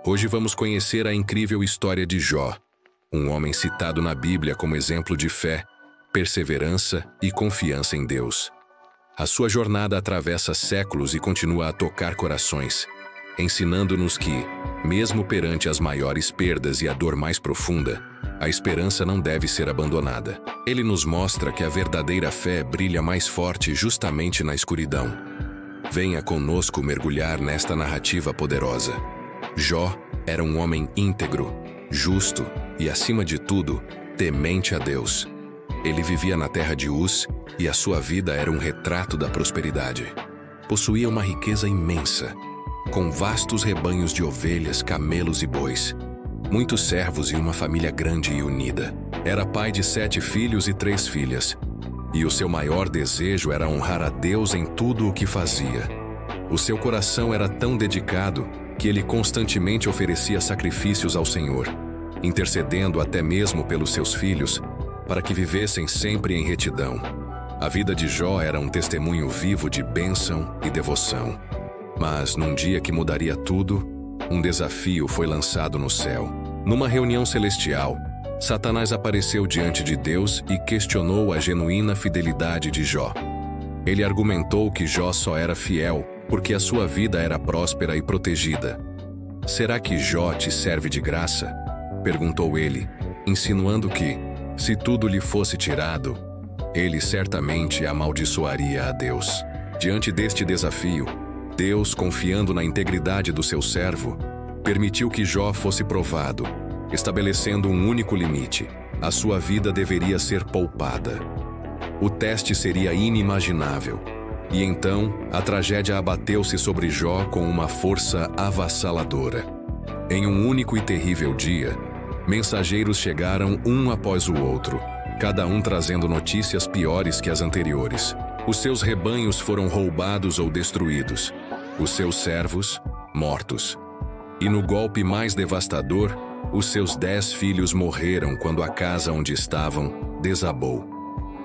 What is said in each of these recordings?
Hoje vamos conhecer a incrível história de Jó, um homem citado na Bíblia como exemplo de fé, perseverança e confiança em Deus. A sua jornada atravessa séculos e continua a tocar corações, ensinando-nos que, mesmo perante as maiores perdas e a dor mais profunda, a esperança não deve ser abandonada. Ele nos mostra que a verdadeira fé brilha mais forte justamente na escuridão. Venha conosco mergulhar nesta narrativa poderosa. Jó era um homem íntegro, justo e, acima de tudo, temente a Deus. Ele vivia na terra de Uz e a sua vida era um retrato da prosperidade. Possuía uma riqueza imensa, com vastos rebanhos de ovelhas, camelos e bois, muitos servos e uma família grande e unida. Era pai de 7 filhos e 3 filhas, e o seu maior desejo era honrar a Deus em tudo o que fazia. O seu coração era tão dedicado que ele constantemente oferecia sacrifícios ao Senhor, intercedendo até mesmo pelos seus filhos, para que vivessem sempre em retidão. A vida de Jó era um testemunho vivo de bênção e devoção. Mas, num dia que mudaria tudo, um desafio foi lançado no céu. Numa reunião celestial, Satanás apareceu diante de Deus e questionou a genuína fidelidade de Jó. Ele argumentou que Jó só era fiel porque a sua vida era próspera e protegida. "Será que Jó te serve de graça?" perguntou ele, insinuando que, se tudo lhe fosse tirado, ele certamente amaldiçoaria a Deus. Diante deste desafio, Deus, confiando na integridade do seu servo, permitiu que Jó fosse provado, estabelecendo um único limite: a sua vida deveria ser poupada. O teste seria inimaginável, e então a tragédia abateu-se sobre Jó com uma força avassaladora. Em um único e terrível dia, mensageiros chegaram um após o outro, cada um trazendo notícias piores que as anteriores. Os seus rebanhos foram roubados ou destruídos, os seus servos, mortos. E no golpe mais devastador, os seus 10 filhos morreram quando a casa onde estavam desabou.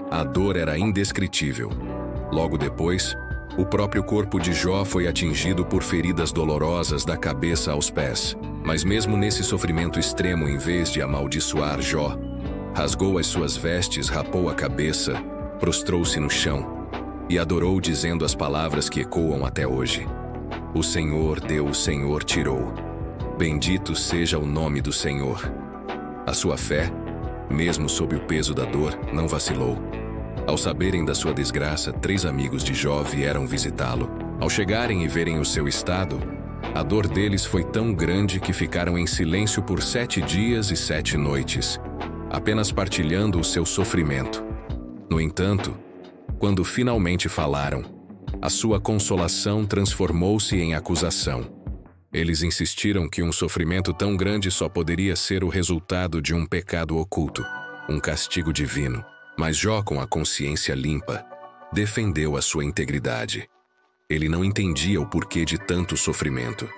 A dor era indescritível. Logo depois, o próprio corpo de Jó foi atingido por feridas dolorosas da cabeça aos pés. Mas mesmo nesse sofrimento extremo, em vez de amaldiçoar Jó, rasgou as suas vestes, rapou a cabeça, prostrou-se no chão e adorou, dizendo as palavras que ecoam até hoje: "O Senhor deu, o Senhor tirou. Bendito seja o nome do Senhor." A sua fé, mesmo sob o peso da dor, não vacilou. Ao saberem da sua desgraça, 3 amigos de Jó vieram visitá-lo. Ao chegarem e verem o seu estado, a dor deles foi tão grande que ficaram em silêncio por 7 dias e 7 noites, apenas partilhando o seu sofrimento. No entanto, quando finalmente falaram, a sua consolação transformou-se em acusação. Eles insistiram que um sofrimento tão grande só poderia ser o resultado de um pecado oculto, um castigo divino. Mas Jó, com a consciência limpa, defendeu a sua integridade. Ele não entendia o porquê de tanto sofrimento,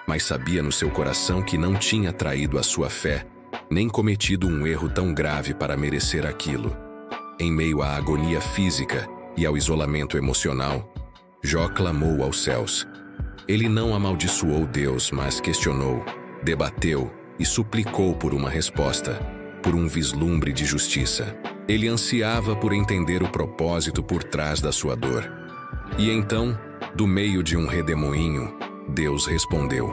mas sabia no seu coração que não tinha traído a sua fé, nem cometido um erro tão grave para merecer aquilo. Em meio à agonia física e ao isolamento emocional, Jó clamou aos céus. Ele não amaldiçoou Deus, mas questionou, debateu e suplicou por uma resposta, por um vislumbre de justiça. Ele ansiava por entender o propósito por trás da sua dor. E então, do meio de um redemoinho, Deus respondeu.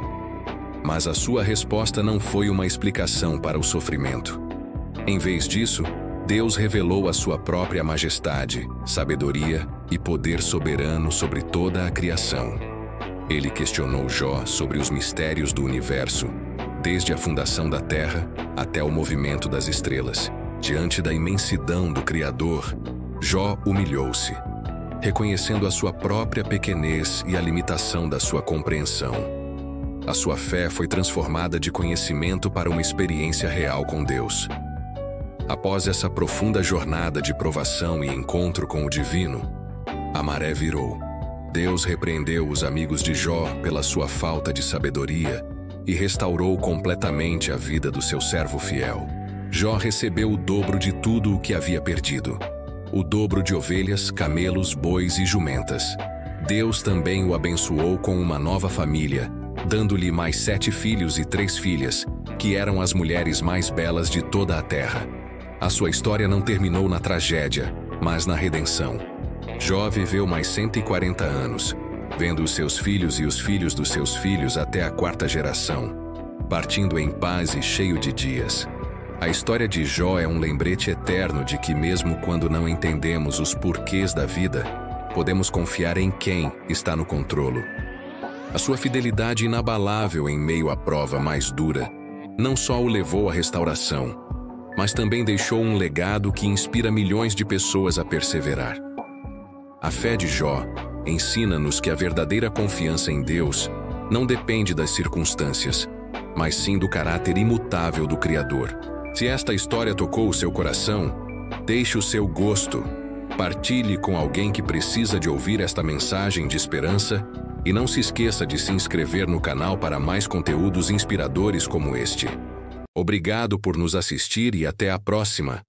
Mas a sua resposta não foi uma explicação para o sofrimento. Em vez disso, Deus revelou a sua própria majestade, sabedoria e poder soberano sobre toda a criação. Ele questionou Jó sobre os mistérios do universo, desde a fundação da terra até o movimento das estrelas. Diante da imensidão do Criador, Jó humilhou-se, reconhecendo a sua própria pequenez e a limitação da sua compreensão. A sua fé foi transformada de conhecimento para uma experiência real com Deus. Após essa profunda jornada de provação e encontro com o divino, a maré virou. Deus repreendeu os amigos de Jó pela sua falta de sabedoria e restaurou completamente a vida do seu servo fiel. Jó recebeu o dobro de tudo o que havia perdido. O dobro de ovelhas, camelos, bois e jumentas. Deus também o abençoou com uma nova família dando-lhe mais 7 filhos e 3 filhas, que eram as mulheres mais belas de toda a terra. A sua história não terminou na tragédia, mas na redenção. Jó viveu mais 140 anos, vendo os seus filhos e os filhos dos seus filhos até a 4ª geração, partindo em paz e cheio de dias. A história de Jó é um lembrete eterno de que mesmo quando não entendemos os porquês da vida, podemos confiar em quem está no controle. A sua fidelidade inabalável em meio à prova mais dura não só o levou à restauração, mas também deixou um legado que inspira milhões de pessoas a perseverar. A fé de Jó ensina-nos que a verdadeira confiança em Deus não depende das circunstâncias, mas sim do caráter imutável do Criador. Se esta história tocou o seu coração, deixe o seu gosto, partilhe com alguém que precisa de ouvir esta mensagem de esperança e não se esqueça de se inscrever no canal para mais conteúdos inspiradores como este. Obrigado por nos assistir e até a próxima!